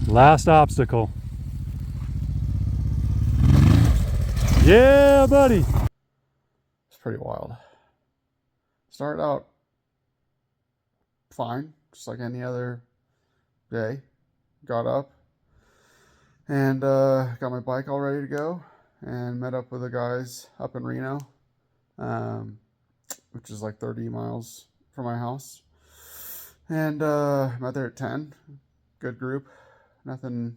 Last obstacle. Yeah, buddy. It's pretty wild. Started out fine, just like any other day. Got up and got my bike all ready to go and met up with the guys up in Reno, um, which is like 30 miles from my house. And met there at 10. Good group. Nothing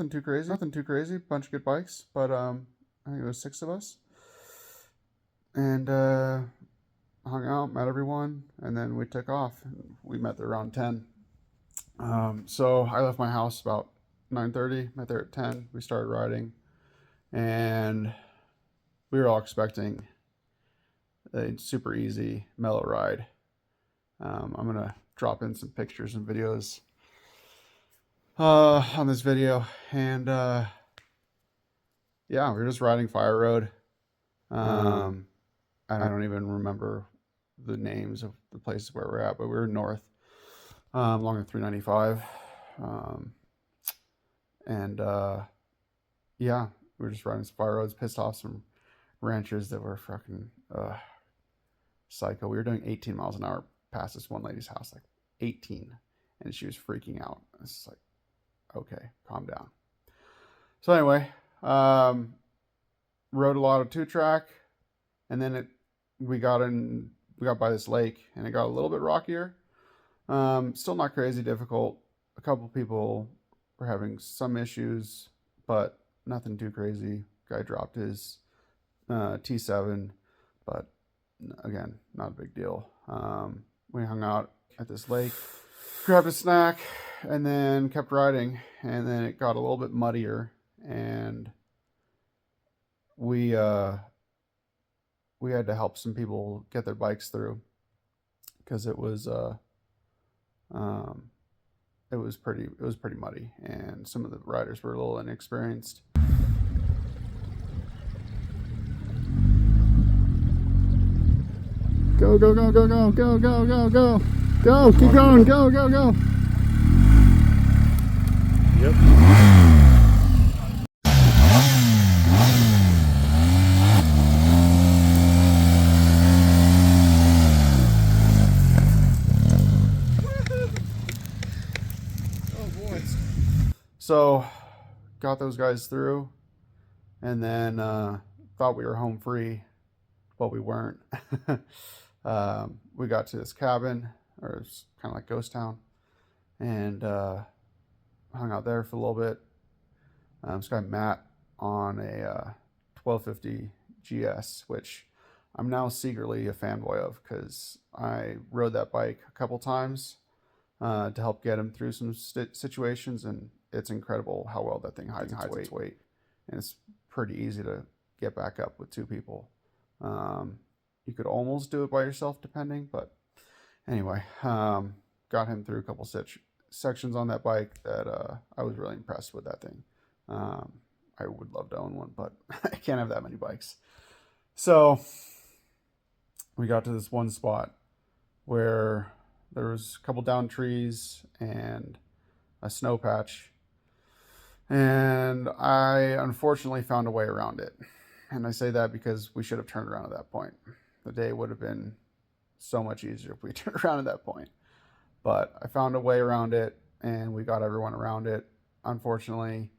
too crazy. Nothing too crazy. Bunch of good bikes, but I think it was 6 of us. And hung out, met everyone, and then we took off. We met there around 10. So I left my house about 9:30, met there at 10. We started riding, and we were all expecting a super easy, mellow ride. I'm going to drop in some pictures and videos on this video. And yeah, we were just riding Fire Road. I don't even remember the names of the places where we're at, but we were north along the 395. And yeah, we were just riding some Fire Roads, pissed off some ranchers that were fucking psycho. We were doing 18 miles an hour past this one lady's house, like 18, and she was freaking out. It's like, okay, calm down. So anyway, rode a lot of 2-track, and then we got by this lake, and it got a little bit rockier. Still not crazy difficult. A couple people were having some issues, but nothing too crazy. Guy dropped his T7, but again, not a big deal. We hung out at this lake, grabbed a snack, and then kept riding. And then it got a little bit muddier, and we had to help some people get their bikes through because it was pretty muddy, and some of the riders were a little inexperienced. Go, go, go, go, go, go, go, go, go. Go, keep going, go, go, go. Yep. So, got those guys through, and then thought we were home free, but we weren't. We got to this cabin, or it's kind of like ghost town, and hung out there for a little bit. This guy Matt on a 1250 GS, which I'm now secretly a fanboy of because I rode that bike a couple times to help get him through some situations, and it's incredible how well that thing hides its weight. And it's pretty easy to get back up with 2 people. You could almost do it by yourself depending, but anyway, got him through a couple sections on that bike that I was really impressed with that thing. I would love to own one, but I can't have that many bikes. So we got to this one spot where there was a couple down trees and a snow patch, and I unfortunately found a way around it. And I say that because we should have turned around at that point. The day would have been so much easier if we turned around at that point. But I found a way around it, and we got everyone around it. Unfortunately,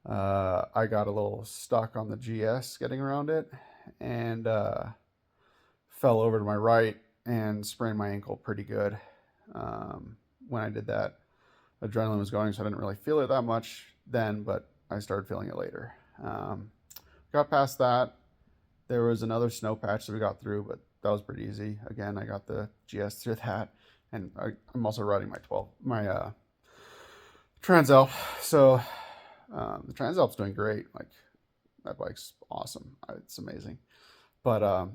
I got a little stuck on the GS getting around it, and fell over to my right and sprained my ankle pretty good. When I did that, adrenaline was going, so I didn't really feel it that much then, but I started feeling it later. Got past that. There was another snow patch that we got through, but that was pretty easy. Again, I got the GS through that, and I'm also riding my Transalp. So the Transalp's doing great. Like, that bike's awesome. It's amazing. But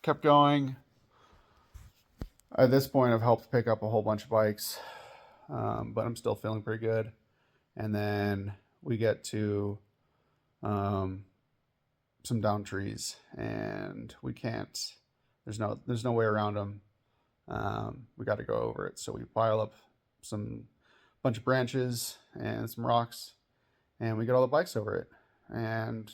kept going. At this point, I've helped pick up a whole bunch of bikes, but I'm still feeling pretty good. And then we get to some down trees, and we can't. There's no way around them. we got to go over it. So we pile up some bunch of branches and some rocks, and we get all the bikes over it. And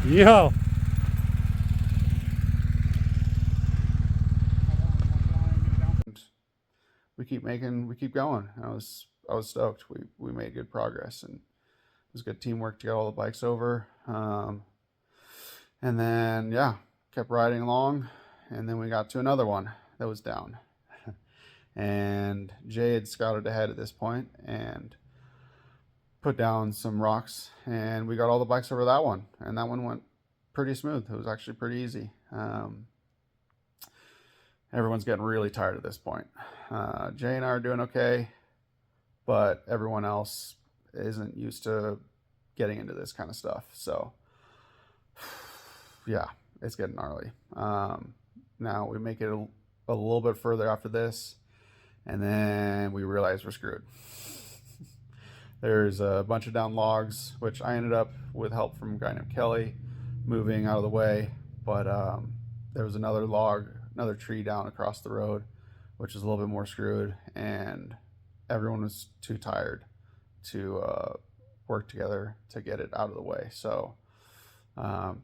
Yo. we keep going. I was stoked. We made good progress, and it was good teamwork to get all the bikes over. And then yeah, kept riding along, and then we got to another one that was down. And Jay had scouted ahead at this point and put down some rocks, and we got all the bikes over that one, and that one went pretty smooth. It was actually pretty easy. Everyone's getting really tired at this point. Jay and I are doing okay, but everyone else isn't used to getting into this kind of stuff. So yeah, it's getting gnarly. Now we make it a little bit further after this, and then we realize we're screwed. There's a bunch of down logs, which I ended up, with help from a guy named Kelly, moving out of the way. But there was another tree down across the road, which is a little bit more screwed, and everyone was too tired to work together to get it out of the way. So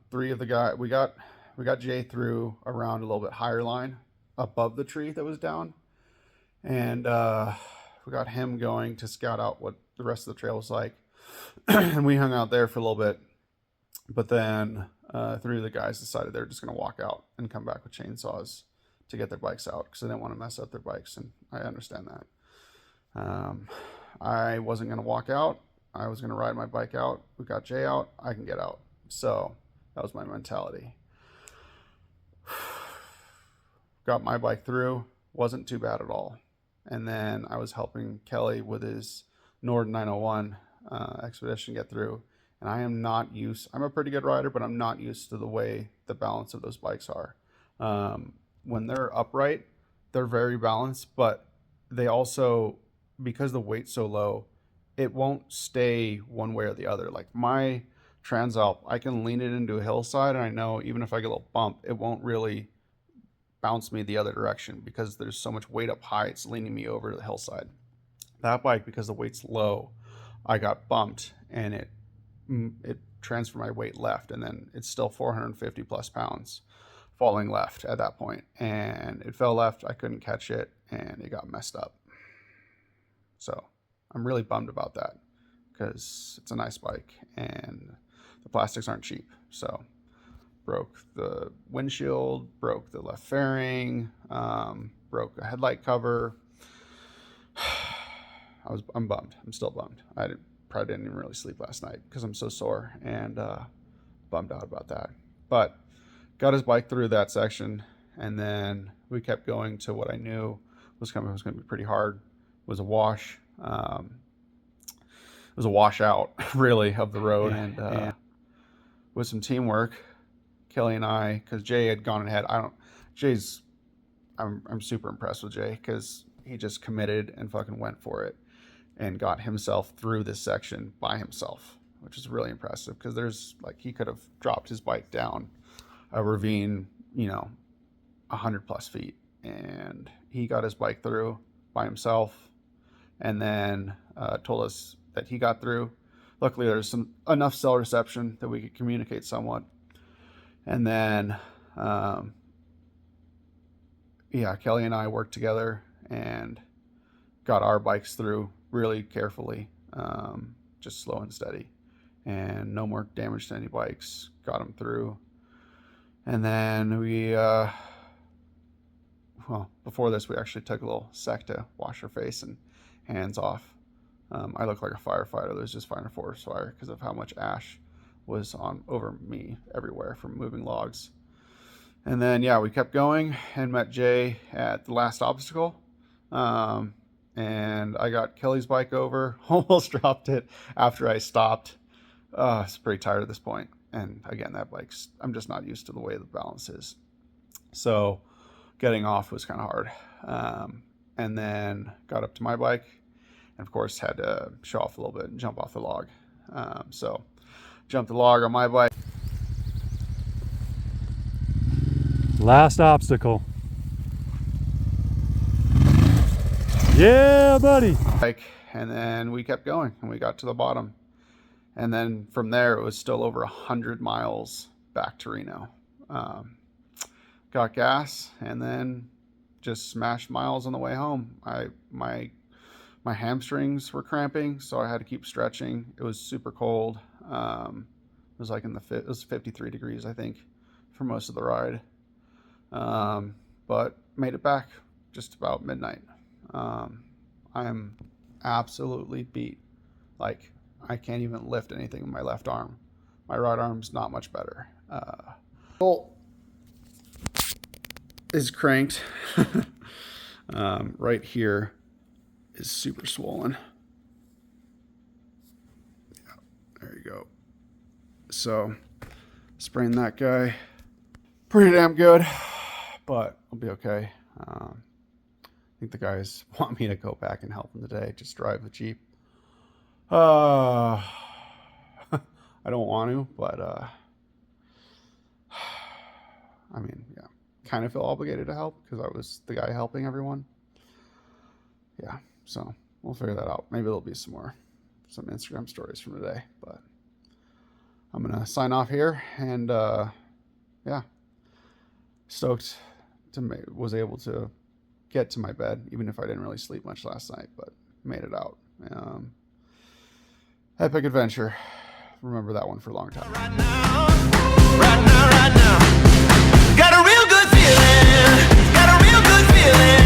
three of the guys, we got Jay through around a little bit higher line above the tree that was down, and we got him going to scout out what the rest of the trail was like. And we hung out there for a little bit, but then three of the guys decided they're just going to walk out and come back with chainsaws to get their bikes out because they didn't want to mess up their bikes, and I understand that. I wasn't going to walk out. I was going to ride my bike out. We got Jay out. I can get out. So that was my mentality. Got my bike through. Wasn't too bad at all. And then I was helping Kelly with his Nord 901 expedition get through. And I'm a pretty good rider, but I'm not used to the way the balance of those bikes are. When they're upright, they're very balanced, but they also, because the weight's so low, it won't stay one way or the other. Like my Transalp, I can lean it into a hillside, and I know even if I get a little bump, it won't really bounce me the other direction because there's so much weight up high, it's leaning me over to the hillside. That bike, because the weight's low, I got bumped, and it transferred my weight left, and then it's still 450 plus pounds falling left at that point, and it fell left. I couldn't catch it, and it got messed up. So I'm really bummed about that because it's a nice bike, and the plastics aren't cheap. So broke the windshield, broke the left fairing, broke a headlight cover. I'm bummed. I'm still bummed. Probably didn't even really sleep last night because I'm so sore and bummed out about that. But got his bike through that section, and then we kept going to what I knew was going to be pretty hard. It was a wash. It was a washout, really, of the road, and with some teamwork, Kelly and I, because Jay had gone ahead. I'm super impressed with Jay because he just committed and fucking went for it and got himself through this section by himself, which is really impressive because he could have dropped his bike down a ravine, 100 plus feet, and he got his bike through by himself, and then told us that he got through. Luckily, there's enough cell reception that we could communicate somewhat. And then, yeah, Kelly and I worked together and got our bikes through really carefully, just slow and steady, and no more damage to any bikes. Got them through. And then we, well, before this, we actually took a little sec to wash our face and hands off. I looked like a firefighter that was just fighting a forest fire because of how much ash was on over me everywhere from moving logs. And then, yeah, we kept going and met Jay at the last obstacle. And I got Kelly's bike over, almost dropped it after I stopped. I was pretty tired at this point. And again, that bike's, I'm just not used to the way the balance is. So getting off was kind of hard. And then got up to my bike, and of course had to show off a little bit and jump off the log. So jumped the log on my bike. Last obstacle. Yeah, buddy. And then we kept going and we got to the bottom. And then from there, it was still over 100 miles back to Reno. Got gas and then just smashed miles on the way home. My hamstrings were cramping, so I had to keep stretching. It was super cold. It was like it was 53 degrees, I think, for most of the ride. But made it back just about midnight. I am absolutely beat. Like, I can't even lift anything with my left arm. My right arm's not much better. Bolt is cranked. Right here is super swollen. Yeah, there you go. So, sprained that guy pretty damn good, but I'll be okay. I think the guys want me to go back and help them today, just drive the Jeep. I don't want to, but I mean, yeah, kind of feel obligated to help because I was the guy helping everyone. Yeah, so we'll figure that out. Maybe there'll be some Instagram stories from today, but I'm gonna sign off here, and yeah, stoked was able to get to my bed, even if I didn't really sleep much last night, but made it out. Epic adventure. Remember that one for a long time. Right now. Got a real good feeling.